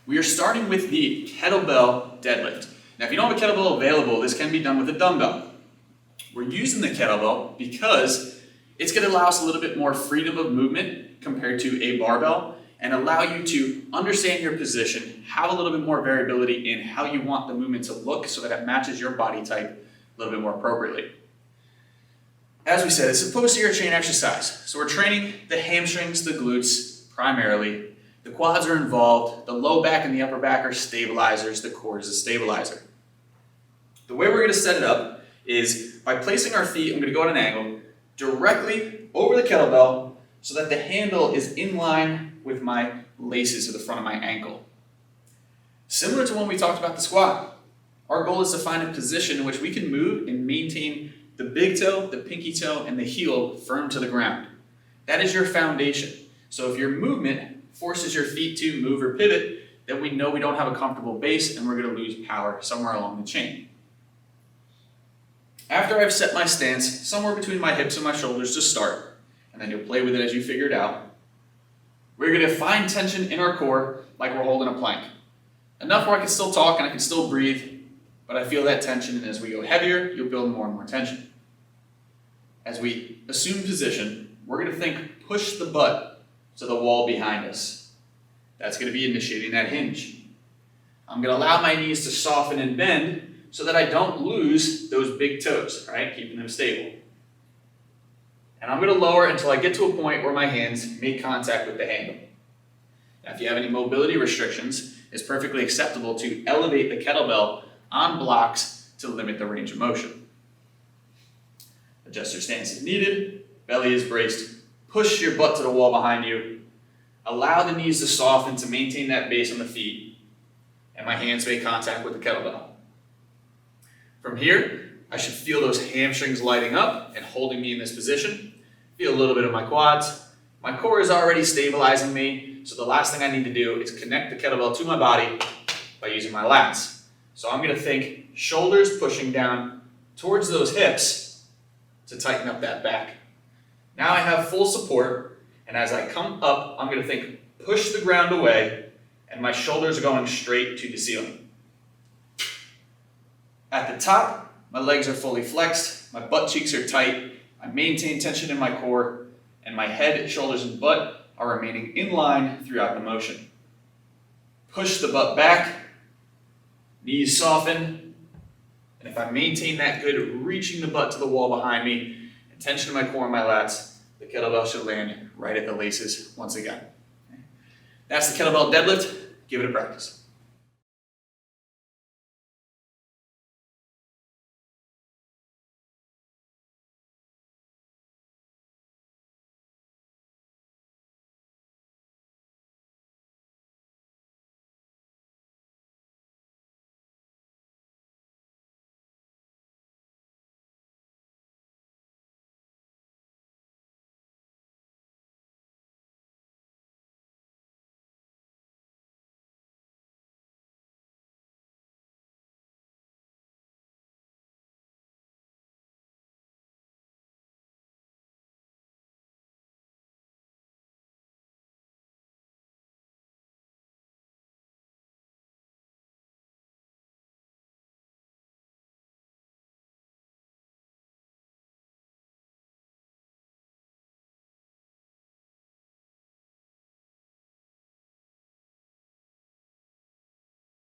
We are starting with the Kettlebell Deadlift. Now if you don't have a kettlebell available, this can be done with a dumbbell. We're using the kettlebell because it's going to allow us a little bit more freedom of movement compared to a barbell and allow you to understand your position, have a little bit more variability in how you want the movement to look so that it matches your body type a little bit more appropriately. As we said, it's supposed to be a chain exercise. So we're training the hamstrings, the glutes primarily. The quads are involved, the low back and the upper back are stabilizers, the core is a stabilizer. The way we're going to set it up is by placing our feet, I'm going to go at an angle, directly over the kettlebell so that the handle is in line with my laces at the front of my ankle. Similar to when we talked about the squat, our goal is to find a position in which we can move and maintain the big toe, the pinky toe, and the heel firm to the ground. That is your foundation. So if your movement forces your feet to move or pivot, then we know we don't have a comfortable base and we're going to lose power somewhere along the chain. After I've set my stance somewhere between my hips and my shoulders to start, and then you'll play with it as you figure it out, we're going to find tension in our core like we're holding a plank. Enough where I can still talk and I can still breathe, but I feel that tension, and as we go heavier, you'll build more and more tension. As we assume position, we're going to think push the butt to the wall behind us. That's going to be initiating that hinge. I'm going to allow my knees to soften and bend so that I don't lose those big toes, right? Keeping them stable. And I'm going to lower until I get to a point where my hands make contact with the handle. Now, if you have any mobility restrictions, it's perfectly acceptable to elevate the kettlebell on blocks to limit the range of motion. Adjust your stance if needed, belly is braced, push your butt to the wall behind you, allow the knees to soften to maintain that base on the feet, and my hands make contact with the kettlebell. From here, I should feel those hamstrings lighting up and holding me in this position. Feel a little bit of my quads. My core is already stabilizing me, so the last thing I need to do is connect the kettlebell to my body by using my lats. So I'm going to think shoulders pushing down towards those hips to tighten up that back. Now I have full support, and as I come up, I'm going to think push the ground away, and my shoulders are going straight to the ceiling. At the top, my legs are fully flexed, my butt cheeks are tight, I maintain tension in my core, and my head, shoulders, and butt are remaining in line throughout the motion. Push the butt back, knees soften, and if I maintain that good, reaching the butt to the wall behind me, and tension in my core and my lats, the kettlebell should land right at the laces once again. That's the kettlebell deadlift. Give it a practice.